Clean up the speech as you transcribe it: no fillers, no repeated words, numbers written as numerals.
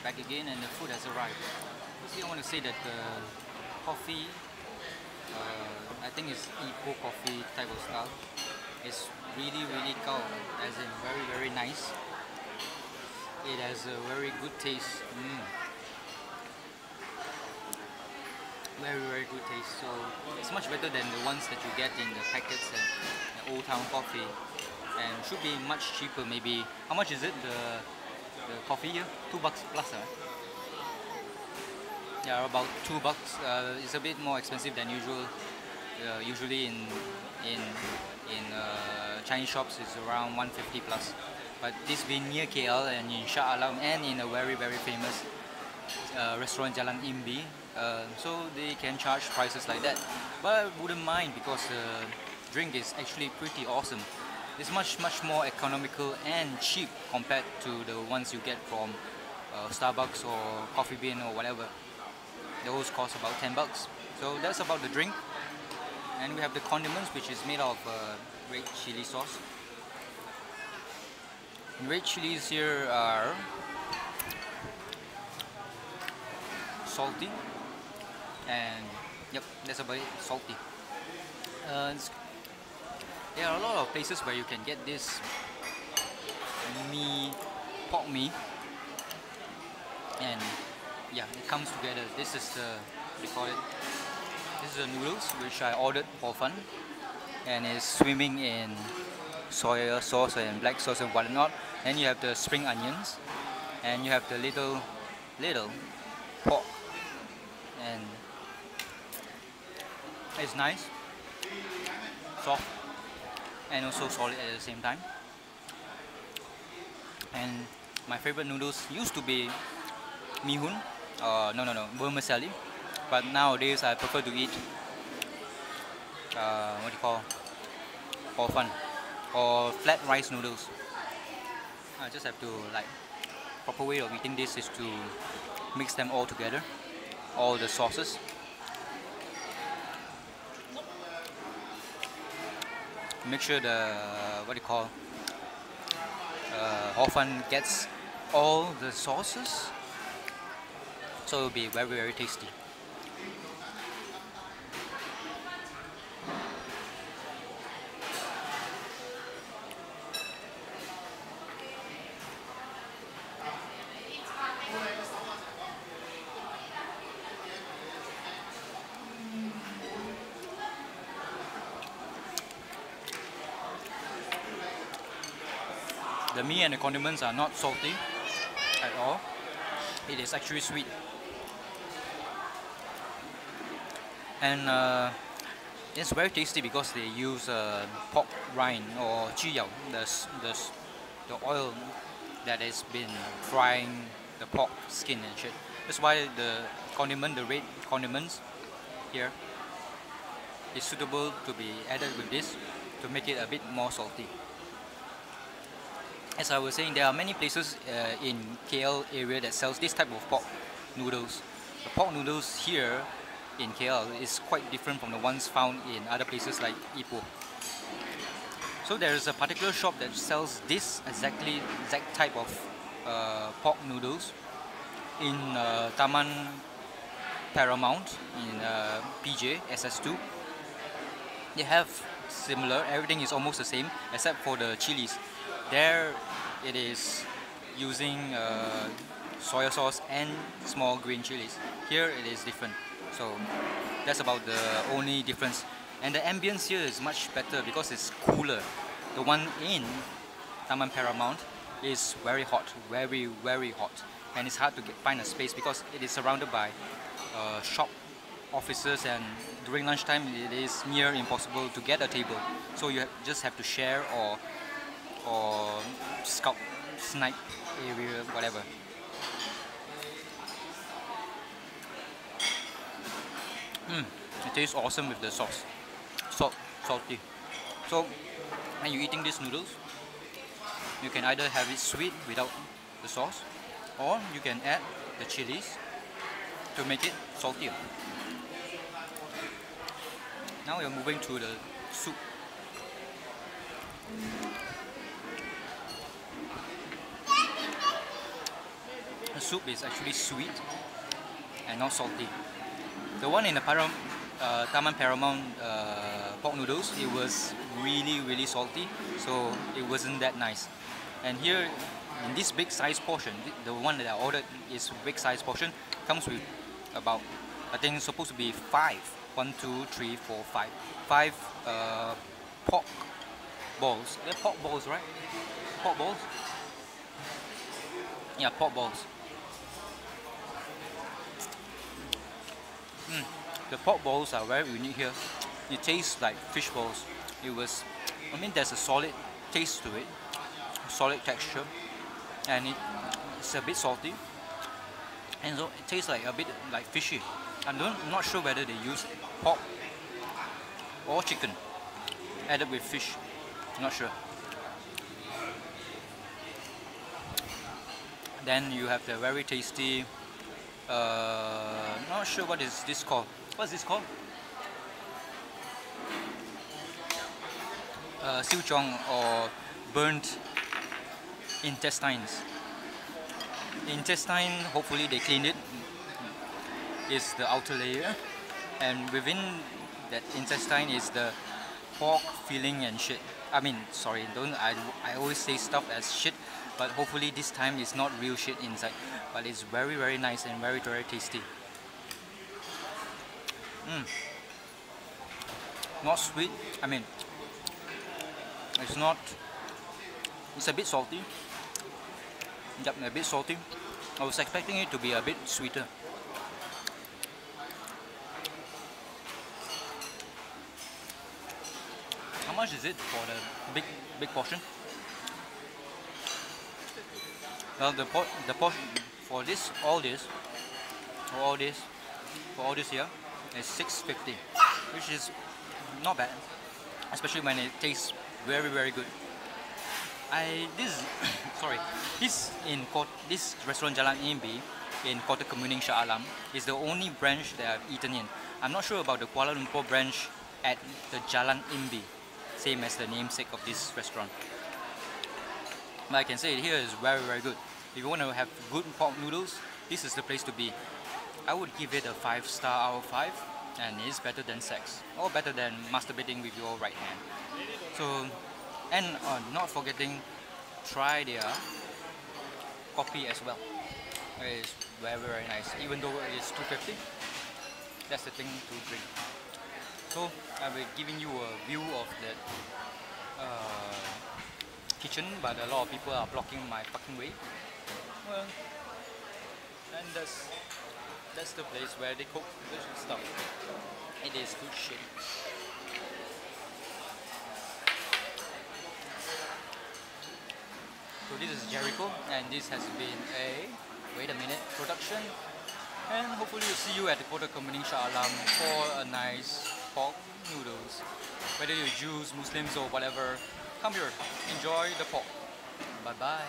back again, and the food has arrived. Firstly, I want to say that the coffee, I think it's Ipoh coffee type of style. It's really cold, as in very nice. It has a very good taste. Very good taste. So it's much better than the ones that you get in the packets and the Old Town coffee, and should be much cheaper. Maybe how much is it? The coffee here, $2 plus, right? Yeah, about $2. It's a bit more expensive than usual. Usually in Chinese shops it's around 150 plus. But this being near KL and in Shah Alam and in a very famous Restoran Jalan Imbi, so they can charge prices like that. But I wouldn't mind because the drink is actually pretty awesome. It's much more economical and cheap compared to the ones you get from Starbucks or Coffee Bean or whatever. Those cost about $10. So that's about the drink. And we have the condiments, which is made of red chili sauce. Red chilies here are salty, and yep, that's about it, salty. There are a lot of places where you can get this pork mee, and yeah, it comes together. This is the, what do you call it? This is the noodles, which I ordered for fun, and it's swimming in soy sauce and black sauce and whatnot. Then you have the spring onions, and you have the little pork, and it's nice, soft, and also solid at the same time. And my favorite noodles used to be mihun, no, vermicelli, but nowadays I prefer to eat what do you call, hor fun or flat rice noodles. I just have to, like, proper way of eating this is to mix them all together, all the sauces. Make sure the, what do you call, hor fun gets all the sauces, so it will be very tasty. The meat and the condiments are not salty at all. It is actually sweet. And it's very tasty because they use pork rind or chiyao, the oil that has been frying the pork skin and shit. That's why the red condiments here is suitable to be added with this to make it a bit more salty. As I was saying, there are many places in KL area that sells this type of pork noodles. The pork noodles here in KL is quite different from the ones found in other places like Ipoh. So there is a particular shop that sells this exact type of pork noodles in Taman Paramount in PJ SS2. They have similar, everything is almost the same except for the chilies. There it is using soy sauce and small green chilies. Here it is different. So that's about the only difference. And the ambience here is much better because it's cooler. The one in Taman Paramount is very hot, very hot. And it's hard to find a space because it is surrounded by shop offices, and during lunchtime it is near impossible to get a table. So you just have to share or snipe area, whatever. It tastes awesome with the sauce. Salty. So when you're eating these noodles, you can either have it sweet without the sauce, or you can add the chilies to make it saltier. Now we're moving to the soup. The soup is actually sweet and not salty. The one in the Taman Paramount pork noodles, it was really salty, so it wasn't that nice. And here, in this big size portion, the one that I ordered is big size portion, comes with about, I think it's supposed to be 5, 1, 2, 3, 4, 5, 5 pork balls. They're pork balls, right? Pork balls? Yeah, pork balls. The pork balls are very unique here. It tastes like fish balls. There's a solid taste to it, solid texture, and it's a bit salty, and so it tastes like a bit like fishy. I'm not sure whether they use pork or chicken added with fish. Not sure. Then you have the very tasty. Not sure what is this called. What's this called? Siuchong, or burnt intestines. Intestine, hopefully they cleaned it, is the outer layer, and within that intestine is the pork filling and shit. I always say stuff as shit, but hopefully this time it's not real shit inside, but it's very nice and very tasty. Not sweet, it's a bit salty. Yep, a bit salty. I was expecting it to be a bit sweeter. How much is it for the big portion? Well, the portion for all this here is $6.50, which is not bad, especially when it tastes very good. This Restoran Jalan Imbi in Kota Kemuning, Shah Alam is the only branch that I've eaten in. I'm not sure about the Kuala Lumpur branch at the Jalan Imbi, same as the namesake of this restaurant. But I can say it here is very good. If you want to have good pork noodles, this is the place to be. I would give it a 5-star out of 5, and it's better than sex, or better than masturbating with your right hand. So, and not forgetting, try their coffee as well. It's very nice, even though it is $2.50. That's the thing to drink. So I'll be giving you a view of that kitchen, but a lot of people are blocking my fucking way. Well, and that's the place where they cook this stuff. It is good shit. So this is Gerryko, and this has been a production, and hopefully we'll see you at the Kota Kemuning Shah Alam for a nice pork noodles. Whether you're Jews, Muslims or whatever, come here, enjoy the pork. Bye bye.